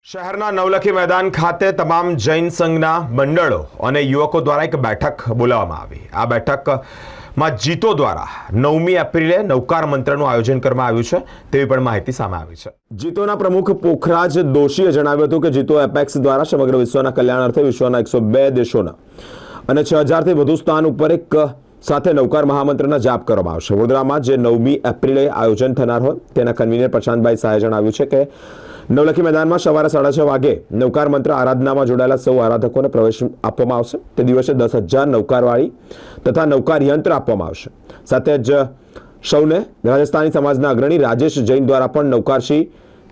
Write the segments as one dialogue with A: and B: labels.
A: શહેરના નવલખી મેદાન ખાતે તમામ જૈન સંઘના મંડળો અને યુવકો દ્વારા એક બેઠક બોલાવવામાં આવી। આ બેઠકમાં જીતો દ્વારા 9મી એપ્રિલે નૌકાર મંત્રનું આયોજન કરવામાં આવ્યું છે તેવી પણ માહિતી સામે આવી છે। જીતોના પ્રમુખ પોખરાજ દોશીએ જણાવ્યું હતું કે જીતો એપેક્સ દ્વારા સમગ્ર વિશ્વના કલ્યાણ અર્થે વિશ્વના 102 દેશોના અને 6000થી વધુ સ્થાન ઉપર એક સાથે નૌકાર મહામંત્રના જાપ કરવામાં આવશે। વડોદરામાં જે 9મી એપ્રિલે આયોજન થનાર હોય તેના કન્વીનર પ્રશાંતભાઈ શાહે જણાવ્યું છે કે નવલખી મેદાનમાં સવારે 6:30 વાગે નૌકાર મંત્ર આરાધનામાં જોડાયેલા સૌ આરાધકોને પ્રવેશ આપવામાં આવશે। તે દિવસે 10,000 નૌકારવાળી તથા નૌકાર યંત્ર આપવામાં આવશે। સાથે જ સૌને રાજસ્થાની સમાજના અગ્રણી રાજેશ જૈન દ્વારા પણ નૌકારશી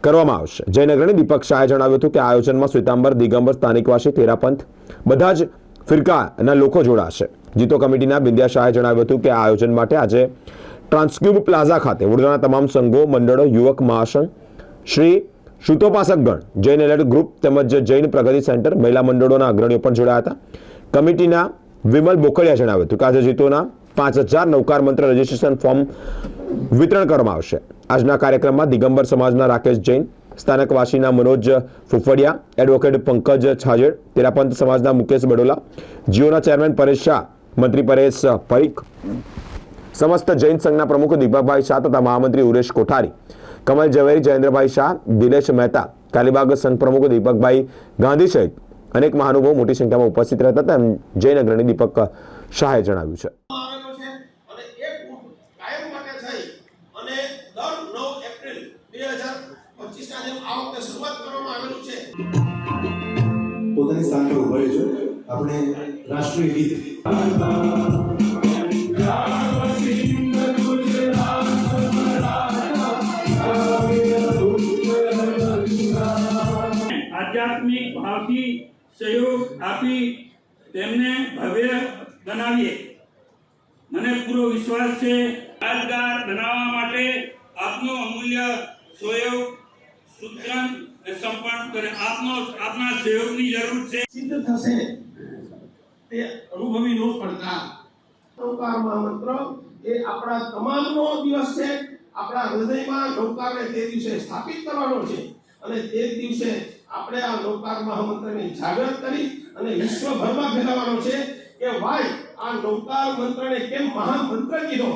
A: કરવામાં આવશે। જૈન અગ્રણી દીપક શાહે જણાવ્યું હતું કે આયોજનમાં શ્વેતાંબર, દિગંબર, સ્થાનિકવાસી, તેરાપંથ બધા જ ફિરકાના લોકો જોડાશે। જીતો કમિટીના બિંદ્યા શાહે જણાવ્યું હતું કે આ આયોજન માટે આજે ટ્રાન્સક્યુબ પ્લાઝા ખાતે વડોદરાના તમામ સંઘો, મંડળો, યુવક મહાસંઘ, શ્રી શુતોપાસકગણ, જૈન એલર્ટ ગ્રુપ તેમજ જૈન પ્રગતિ સેન્ટર, મહિલા મંડળોના અગ્રણીઓ પણ જોડાયા હતા। કમિટીના વિમલ બોકડિયા જણાવ્યું હતું કે આજે જીતોના 5000 નૌકાર મંત્ર રજીસ્ટ્રેશન ફોર્મ વિતરણ કરવામાં આવશે। આજના કાર્યક્રમમાં દિગંબર સમાજના રાકેશ જૈન, સ્થાનકવાસીના મનોજ ફુફડિયા, એડવોકેટ પંકજ છાજેડ, તેરાપંથ સમાજના મુકેશ બડોલા, જીઓના ચેરમેન પરેશ શાહ, મંત્રી પરેશ પરીખ, સમસ્ત જૈન સંઘના પ્રમુખ દીપકભાઈ શાહ તથા મહામંત્રી ઉરેશ કોઠારી, કમલ ઝવેરી, જયેન્દ્રભાઈ શાહ, દિનેશ મહેતા, કાલીબાગ સંઘ પ્રમુખ દીપકભાઈ ગાંધી સહિત અનેક મહાનુભાવો મોટી સંખ્યામાં ઉપસ્થિત રહ્યા હતા, તેમ જૈન અગ્રણી દીપક શાહે જણાવ્યું છે।
B: પોતાની સ્થાન પર ઉભા રહેજો। આપણે રાષ્ટ્રીય ગીત
C: आध्यात्मिक भावથી सहयोग આપી તેમને ભવ્ય બનાવીએ। મને પૂરો વિશ્વાસ છે યાદગાર બનાવવા માટે આપનો અમૂલ્ય સહયોગ સુદૃઢ અને સંપન્ન કરે આપના સહયોગની જરૂર છે।
D: સિદ્ધ થશે તે અનુભવી ન પડતા નૌકાર મહામંત્ર એ આપણા તમામનો દિવસ છે। આપણા હૃદયમાં નૌકારને તે દિવસે સ્થાપિત કરવાનો છે અને તે દિવસે આપણે આ નૌકાર મહામંત્રને જાગૃત કરી અને વિશ્વભરમાં ફેલાવવાનો છે કે ભાઈ આ નૌકાર મંત્રને કેમ મહામંત્ર કીધો।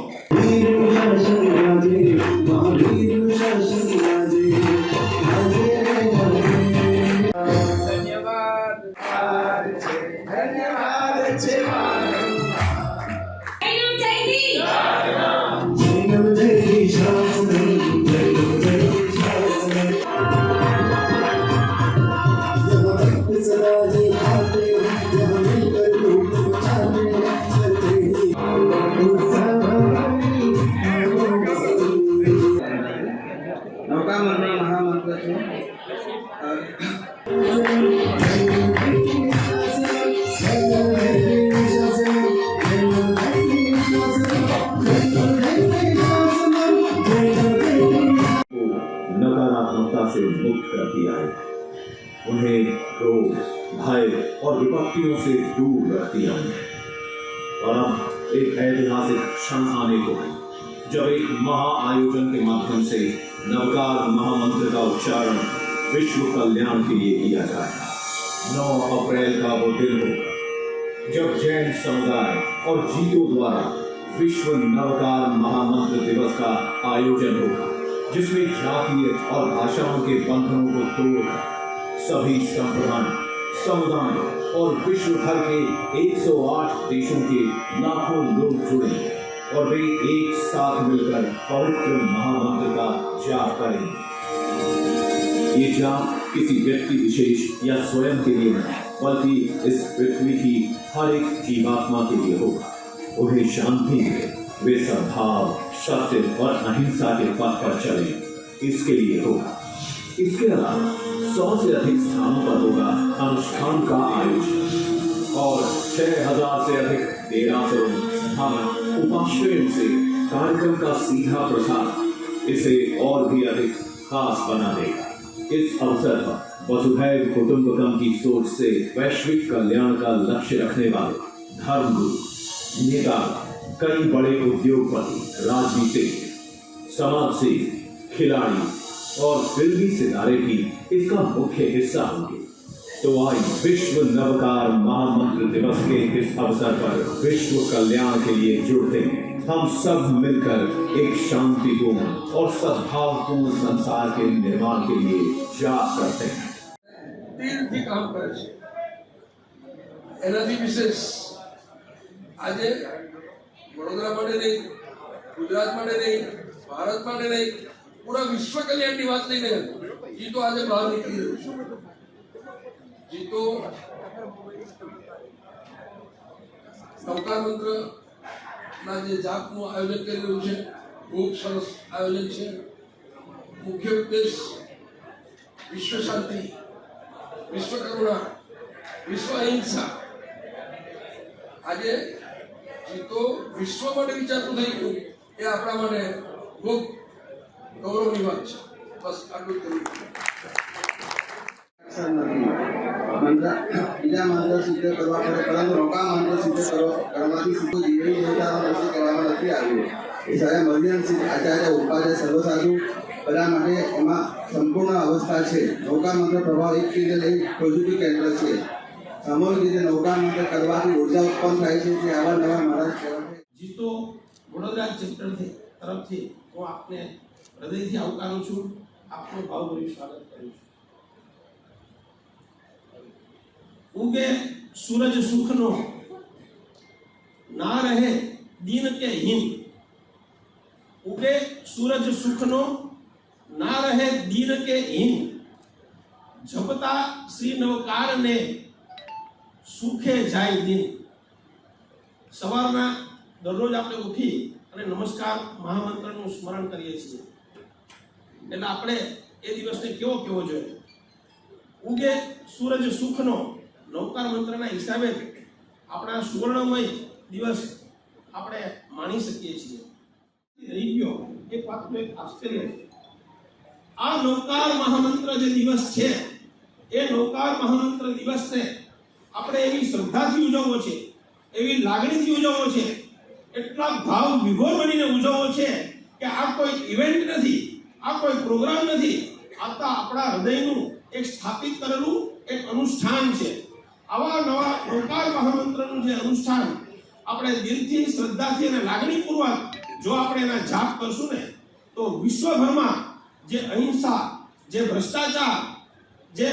E: नौका मंत्र महामंत्र છે।
B: नकारात्मकता से मुक्त करती आए, उन्हें क्रोध, भय और विपत्तियों से दूर रखती आई। और अब एक ऐतिहासिक क्षण आने को है जब एक महा आयोजन के माध्यम से नवकार महामंत्र का उच्चारण विश्व कल्याण के लिए किया जाएगा। 9 अप्रैल का वो दिन होगा जब जैन समुदाय और जीतों द्वारा विश्व नवकार महामंत्र दिवस का आयोजन होगा, जिसमें जातीय और भाषाओं के बंधनों को तोड़कर सभी संप्रदाय, समुदाय और विश्व भर के 108 देशों के लाखों लोग जुड़ेंगे और वे एक साथ मिलकर पवित्र महामंत्र का जाप करेंगे। ये जाप किसी व्यक्ति विशेष या स्वयं के लिए नहीं, बल्कि इस पृथ्वी की हर एक जीवात्मा के लिए होगा। उन्हें शांति मिले, वे सद्भाव, सत्य और अहिंसा के पथ पर चले, इसके लिए होगा। इसके अलावा 100 से अधिक स्थानों पर होगा अनुष्ठान का आयोजन और 6000 से अधिक देरासरों, स्थानक, उपाश्रयों से कार्यक्रम का सीधा प्रसार इसे और भी अधिक खास बना देगा। इस अवसर पर वसुधैव कुटुंबकम की सोच से वैश्विक कल्याण का लक्ष्य रखने वाले धर्मगुरु, नेता, कई बड़े उद्योगपति, राजनीतिक, समाजसेवी, खिलाड़ी, और फिल्मी सितारे भी इसका मुख्य हिस्सा होंगे। तो आज विश्व नवकार महामंत्र दिवस के इस अवसर पर विश्व कल्याण के लिए जुड़ते हैं। हम सब मिलकर एक शांतिपूर्ण और सद्भावपूर्ण संसार के निर्माण के लिए जाप करते हैं।
D: દિલથી કામ કરે છે એનાથી વિશેષ આજે વડોદરા માટે નહીં, ગુજરાત માટે નહીં, ભારત માટે નહીં, પૂરા વિશ્વ કલ્યાણની વાત લઈને જીતો આજે બહાર નીકળી રહ્યું છે. જીતો નૌકાર મંત્રના જે જાપનું આયોજન કરી રહ્યું છે, ખૂબ સરસ આયોજન છે. મુખ્ય ઉદ્દેશ વિશ્વ શાંતિ, વિશ્વ કરુણા, વિશ્વ અહિંસા. આજે જીતો વિશ્વ માટે વિચારતું થઈ ગયું એ આપણા માટે ખૂબ ગૌરવની વાત છે. બસ આટલું જ કહ્યું.
E: બીજા મંત્ર સિદ્ધ કરવા પડે, પરંતુ રોકા મંત્ર સિદ્ધ કરવાથી સીધો જીવની દેવતાનો નશો કહેવામાં નથી આવ્યું. એ સાહેબ મધ્યમ આચાર્ય ઉપાધ્યાય સર્વસાધુ બધા માટે એમાં સંપૂર્ણ અવસ્થા છે. નૌકા મંત્ર પ્રભાવ એક રીતે લઈ પોઝિટિવ કેન્દ્ર છે. સામૂહિક રીતે નૌકા મંત્ર કરવાથી ઉર્જા ઉત્પન્ન થાય છે. જે આવા નવા મહારાજ કહેવાય.
D: જીતો વડોદરા ચેપ્ટર તરફથી હું આપને હૃદયથી આવકારું છું. આપનું ભાવભર્યું સ્વાગત કરું છું. ઉગે સૂરજ સુખનો, ના રહે દીન કે હીન. ઉગે સૂરજ સુખનો, ના રહે દીન કે હીન. જપતા શ્રી નવકારને, સુખે જાય દિન. સવારના દરરોજ આપણે ઉઠી અને નમસ્કાર મહામંત્રનું સ્મરણ કરીએ છીએ. એટલે આપણે એ દિવસને કેવો કેવો જોઈએ. ઉગે સૂરજ સુખનો નૌકાર મંત્રના હિસાબે આપણા સુવર્ણમય દિવસ આપણે માણી શકીએ છીએ. રહી ગયો એક વાતનું એક આશ્ચર્ય છે. આ નૌકાર મહામંત્ર જે દિવસ છે એ નૌકાર મહામંત્ર દિવસને આપણે એવી શ્રદ્ધાથી ઉજવવો છે, એવી લાગણીથી ઉજવવો છે, એટલા ભાવ વિભોર બનીને ઉજવવો છે કે આ કોઈ ઇવેન્ટ નથી, આ કોઈ પ્રોગ્રામ નથી, આ તો આપણા હૃદયનું એક સ્થાપિત કરેલું એક અનુષ્ઠાન છે. આવા નવા નૌકાર મહામંત્રનું જે અનુષ્ઠાન આપણે દિલથી, શ્રદ્ધાથી અને લાગણીપૂર્વક જો આપણે એના જાપ કરશું ને તો વિશ્વભરમાં જે અહિંસા, જે ભ્રષ્ટાચાર, જે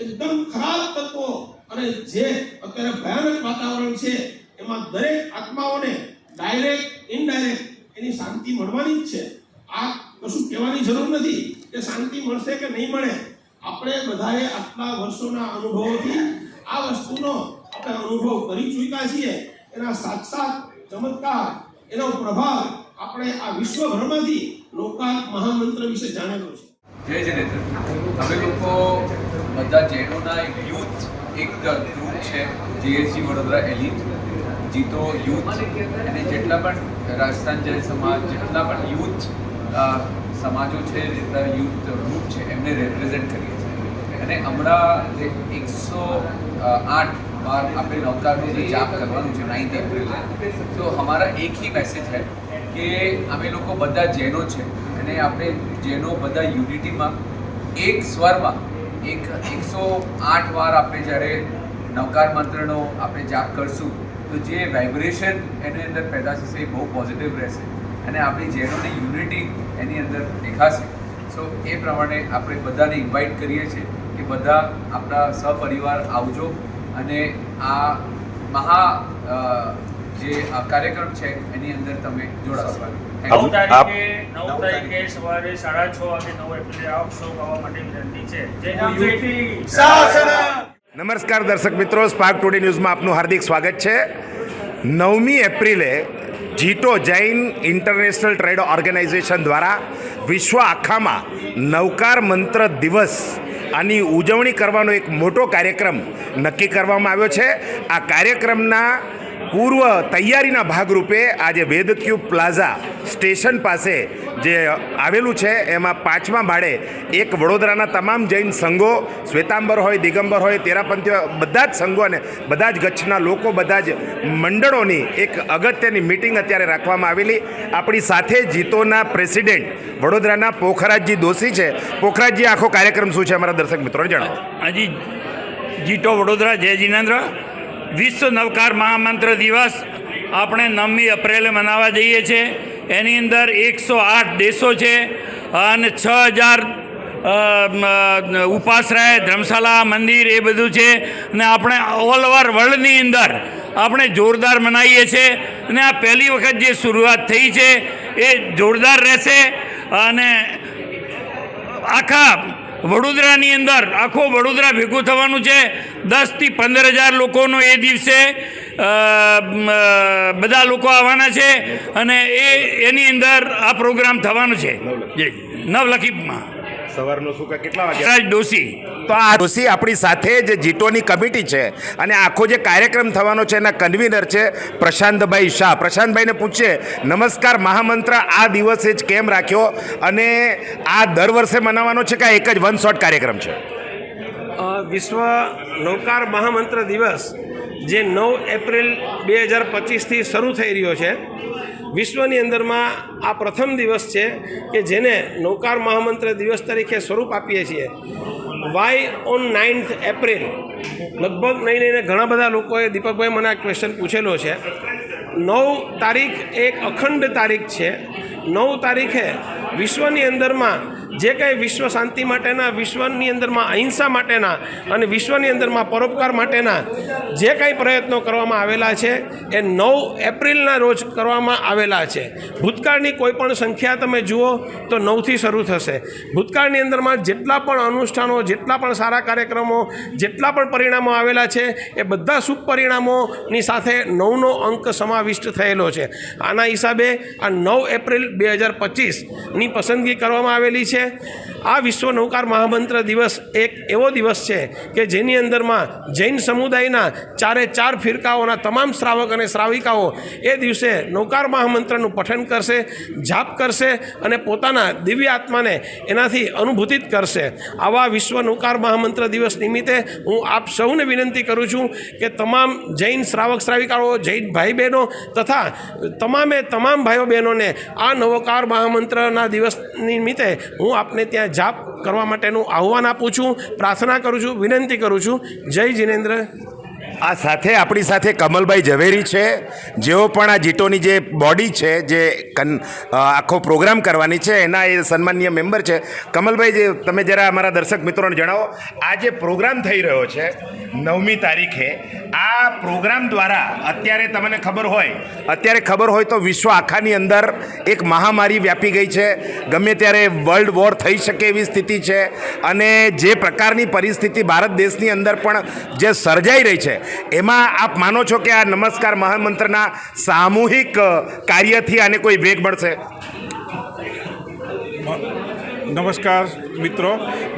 D: એકદમ ખરાબ તત્વો અને જે અત્યારે ભયાનક વાતાવરણ છે એમાં દરેક આત્માઓને ડાયરેક્ટ ઇનડાયરેક્ટ એની શાંતિ મળવાની જ છે. આ કશું કહેવાની જરૂર નથી કે શાંતિ મળશે કે નહીં મળે. આપણે બધાએ આટલા વર્ષોના અનુભવોથી આ વસ્તુનો આપણે અનુભવ કરી ચૂક્યા છીએ. એના સાક્ષાત ચમત્કાર, એનો પ્રભાવ આપણે આ વિશ્વભરમાંથી નૌકાર મહામંત્ર વિશે જાણેલો છે.
F: જય જનેન્દ્ર. અમે લોકો બધા જૈનોના એક યુથ એક ગ્રુપ છે, જેએસજી વડોદરા એલિટ. જીતો યુથ અને જેટલા પણ રાજસ્થાન જૈન સમાજ, જેટલા પણ યુથ સમાજો છે, જેટલા યુથ ગ્રુપ છે એમને રિપ્રેઝેન્ટ કરીએ છીએ. અને હમણાં જે 108 बार આપણે નવકારનો જે જાપ કરવાનું છે 9 એપ્રિલ. તો हमारा एक ही मैसेज है કે અમે લોકો બધા જૈનો છે અને આપણે જૈનો બધા યુનિટીમાં એક સ્વરમાં એક 108 વાર આપણે જ્યારે નવકાર મંત્રનો આપણે જાપ કરશું તો જે વાઇબ્રેશન એની અંદર પેદા થશે એ બહુ પોઝિટિવ રહેશે અને આપણી જૈનોની યુનિટી એની અંદર દેખાશે. સો એ પ્રમાણે આપણે બધાને ઇન્વાઇટ કરીએ છીએ કે બધા આપણા સહપરિવાર આવજો અને આ મહા જે આ કાર્યક્રમ છે એની અંદર તમે જોડાશો.
G: 9 તારીખે સવારે 6:30 વાગે 9 એપ્રિલે આપ સૌ આવવા માટે વિનંતી છે.
H: નમસ્કાર દર્શક મિત્રો, સ્પાર્ક ટુડે ન્યૂઝમાં આપનું હાર્દિક સ્વાગત છે. 9મી એપ્રિલે જીતો જૈન ઇન્ટરનેશનલ ટ્રેડ ઓર્ગેનાઇઝેશન દ્વારા વિશ્વ આખામાં નવકાર મંત્ર દિવસ આની ઉજવણી કરવાનો એક મોટો કાર્યક્રમ નક્કી કરવામાં આવ્યો છે. આ કાર્યક્રમના પૂર્વ તૈયારીના ભાગરૂપે આજે વેદક્યુબ પ્લાઝા સ્ટેશન પાસે જે આવેલું છે એમાં 5મા માળે એક વડોદરાના તમામ જૈન સંઘો, શ્વેતાંબર હોય, દિગંબર હોય, તેરાપંથીઓ, બધા જ સંઘો અને બધા જ કચ્છના લોકો, બધા જ મંડળોની એક અગત્યની મિટિંગ અત્યારે રાખવામાં આવેલી. આપણી સાથે જીતોના પ્રેસિડેન્ટ વડોદરાના પોખરાજજી દોશી છે. પોખરાજજી, આખો કાર્યક્રમ શું છે અમારા દર્શક મિત્રોને જણાવો.
G: આજે જીતો વડોદરા, જય જિનેન્દ્ર. વિશ્વ નવકાર મહામંત્ર દિવસ આપણે 9મી એપ્રિલે મનાવવા જઈએ છીએ. એની અંદર 108 દેશો છે અને 6000 ઉપાશ્રય, ધર્મશાળા, મંદિર એ બધું છે. અને આપણે ઓલ ઓવર વર્લ્ડની અંદર આપણે જોરદાર મનાવીએ છીએ. અને આ પહેલી વખત જે શરૂઆત થઈ છે એ જોરદાર રહેશે. અને આખા વડોદરાની અંદર આખો વડોદરા ભેગું થવાનું છે. 10થી 15,000 લોકોનો એ દિવસે બધા લોકો આવવાના છે અને એની અંદર આ પ્રોગ્રામ થવાનો છે. નવલખીમાં
H: સવારનો શું કેટલા વાગે?
G: રાજ દોશી.
H: તો આ દોશી આપણી સાથે જે જીટોની કમિટી છે અને આખો જે કાર્યક્રમ થવાનો છે એના કન્વીનર છે પ્રશાંતભાઈ શાહ. પ્રશાંતભાઈને પૂછીએ, નમસ્કાર મહામંત્ર આ દિવસે જ કેમ રાખ્યો અને આ દર વર્ષે મનાવવાનો છે કે એક જ વન શોટ કાર્યક્રમ છે?
D: વિશ્વ નૌકાર મહામંત્ર દિવસ જે 9 એપ્રિલ 2025થી શરૂ થઈ રહ્યો છે, વિશ્વની અંદરમાં આ પ્રથમ દિવસ છે કે જેને નૌકાર મહામંત્ર દિવસ તરીકે સ્વરૂપ આપીએ છીએ. Why on 9th April? લગભગ નહીં ઘણા બધા લોકોએ, દીપકભાઈ મને આ ક્વેશ્ચન પૂછેલો છે. 9 તારીખ એક અખંડ તારીખ છે. 9 તારીખે વિશ્વની અંદરમાં જે કંઈ વિશ્વ શાંતિ માટેના, વિશ્વની અંદરમાં અહિંસા માટેના અને વિશ્વની અંદરમાં પરોપકાર માટેના જે કંઈ પ્રયત્નો કરવામાં આવેલા છે એ 9 એપ્રિલના રોજ કરવામાં આવેલા છે. ભૂતકાળની કોઈ પણ સંખ્યા તમે જુઓ તો 9થી શરૂ થશે. ભૂતકાળની અંદરમાં જેટલા પણ અનુષ્ઠાનો, જેટલા પણ સારા કાર્યક્રમો, જેટલા પણ પરિણામો આવેલા છે એ બધા શુભ પરિણામોની સાથે 9નો અંક સમાવિષ્ટ થયેલો છે. આના હિસાબે આ 9 એપ્રિલ 2025ની પસંદગી કરવામાં આવેલી છે. આ વિશ્વ નૌકાર મહામંત્ર દિવસ એક એવો દિવસ છે કે જેની અંદરમાં જૈન સમુદાયના 4 ફિરકાઓના તમામ શ્રાવક અને શ્રાવિકાઓ એ દિવસે નૌકાર મહામંત્રનું પઠન કરશે, જાપ કરશે અને પોતાના દિવ્ય આત્માને એનાથી અનુભૂતિત કરશે. આવા વિશ્વ નૌકાર મહામંત્ર દિવસ નિમિત્તે હું આપ સૌને વિનંતી કરું છું કે તમામ જૈન શ્રાવક શ્રાવિકાઓ, જૈન ભાઈ બહેનો તથા તમામ ભાઈઓ બહેનોને આ નવકાર મહામંત્રના દિવસ નિમિત્તે હું આપને ત્યાં જાપ કરવા માટેનું આહ્વાન આપું છું, પ્રાર્થના કરું છું, વિનંતી કરું છું. જય જિનેન્દ્ર.
H: આ સાથે આપણી સાથે કમલભાઈ ઝવેરી છે, જેઓ પણ આ જીટોની જે બોડી છે, જે આખો પ્રોગ્રામ કરવાની છે એના એ સન્માનીય મેમ્બર છે. કમલભાઈ, જે તમે જરા અમારા દર્શક મિત્રોને જણાવો, આ જે પ્રોગ્રામ થઈ રહ્યો છે 9મી તારીખે, આ પ્રોગ્રામ દ્વારા અત્યારે તમને ખબર હોય તો વિશ્વ આખાની અંદર એક મહામારી વ્યાપી ગઈ છે. ગમે ત્યારે વર્લ્ડ વોર થઈ શકે એવી સ્થિતિ છે અને જે પ્રકારની પરિસ્થિતિ ભારત દેશની અંદર પણ જે સર્જાઈ રહી છે એમાં આપ માનો છો કે આ નમસ્કાર મહામંત્રના સામૂહિક કાર્યથી આને કોઈ વેગ મળશે?
I: નમસ્કાર મિત્રો,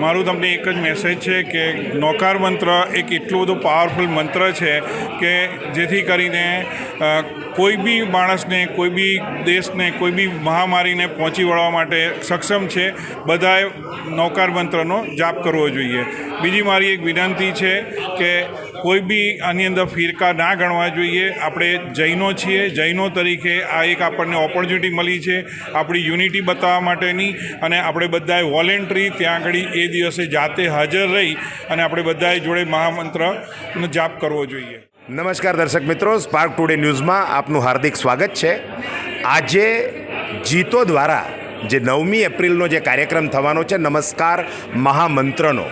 I: મારું તમને એક જ મેસેજ છે કે નૌકાર મંત્ર એક એટલું બધું પાવરફુલ મંત્ર છે કે જેથી કરીને કોઈ બી માણસને, કોઈ બી દેશને, કોઈ બી મહામારીને પહોંચી વળવા માટે સક્ષમ છે. બધાએ નૌકાર મંત્રનો જાપ કરવો જોઈએ. બીજી મારી એક વિનંતી છે કે કોઈ બી આની અંદર ફિરકા ના ગણવા જોઈએ. આપણે જૈનો છીએ, જૈનો તરીકે આ એક આપણને ઓપોર્ચ્યુનિટી મળી છે આપણી યુનિટી બતાવવા માટેની, અને આપણે બધાએ વોલેન્ટરી ત્યાં આગળ એ દિવસે જાતે હાજર રહી અને આપણે બધાએ જોડે મહામંત્રનો જાપ કરવો જોઈએ.
H: નમસ્કાર દર્શક મિત્રો, સ્પાર્ક ટુડે ન્યૂઝમાં આપનું હાર્દિક સ્વાગત છે. આજે જીતો દ્વારા જે 9મી એપ્રિલનો જે કાર્યક્રમ થવાનો છે નમસ્કાર મહામંત્રનો,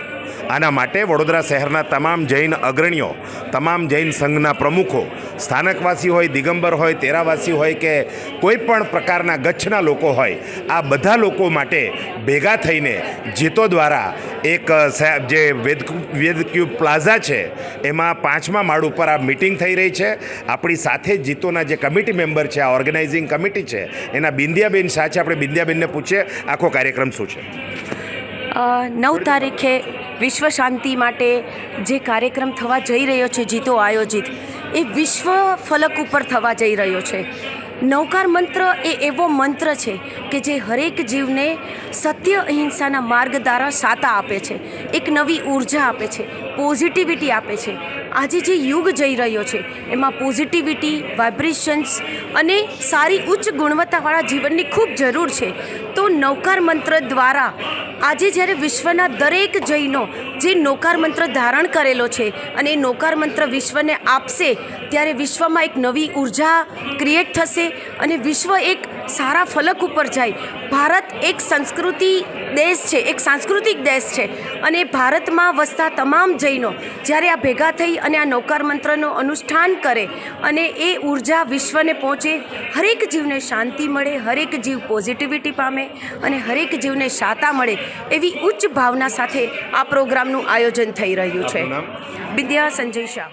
H: આના માટે વડોદરા શહેરના તમામ જૈન અગ્રણીઓ, તમામ જૈન સંઘના પ્રમુખો, સ્થાનકવાસી હોય, દિગંબર હોય, તેરાવાસી હોય કે કોઈ પણ પ્રકારના ગચ્છના લોકો હોય, આ બધા લોકો માટે ભેગા થઈને જીતો દ્વારા એક જે વેદક્યુબ પ્લાઝા છે એમાં 5મા માળ ઉપર આ મિટિંગ થઈ રહી છે. આપણી સાથે જીતોના જે કમિટી મેમ્બર છે, આ ઓર્ગેનાઇઝિંગ કમિટી છે, એના બિંદિયાબેન શાહ છે. આપણે બિંદિયાબેનને પૂછીએ આખો કાર્યક્રમ શું છે.
J: 9 તારીખે વિશ્વ શાંતિ માટે જે કાર્યક્રમ થવા જઈ રહ્યો છે, જીતો આયોજિત, એ વિશ્વ ફલક ઉપર થવા જઈ રહ્યો છે. નૌકાર મંત્ર એ એવો મંત્ર છે કે જે હરેક જીવને સત્ય અહિંસાના માર્ગ દ્વારા સાતા આપે છે, એક નવી ઉર્જા આપે છે, પોઝિટિવિટી આપે છે. આજે જે યુગ જઈ રહ્યો છે એમાં પોઝિટિવિટી, વાઇબ્રેશન્સ અને સારી ઉચ્ચ ગુણવત્તાવાળા જીવનની ખૂબ જરૂર છે. તો નૌકાર મંત્ર દ્વારા આજે જ્યારે વિશ્વના દરેક જૈનો જે નૌકાર મંત્ર ધારણ કરેલો છે અને એ નૌકાર મંત્ર વિશ્વને આપશે ત્યારે વિશ્વમાં એક નવી ઉર્જા ક્રિએટ થશે અને વિશ્વ એક સારા ફલક ઉપર જાય. ભારત એક સંસ્કૃતિ દેશ છે, એક સાંસ્કૃતિક દેશ છે અને ભારતમાં વસતા તમામ જૈનો જ્યારે આ ભેગા થઈ અને આ નૌકાર મંત્રનો અનુષ્ઠાન કરે અને એ ઉર્જા વિશ્વને પહોંચે, હરેક જીવને શાંતિ મળે, હરેક જીવ પોઝિટિવિટી પામે અને હરેક જીવને શાતા મળે એવી ઉચ્ચ ભાવના સાથે આ પ્રોગ્રામનું આયોજન થઈ રહ્યું છે. વિદ્યા સંજય શાહ.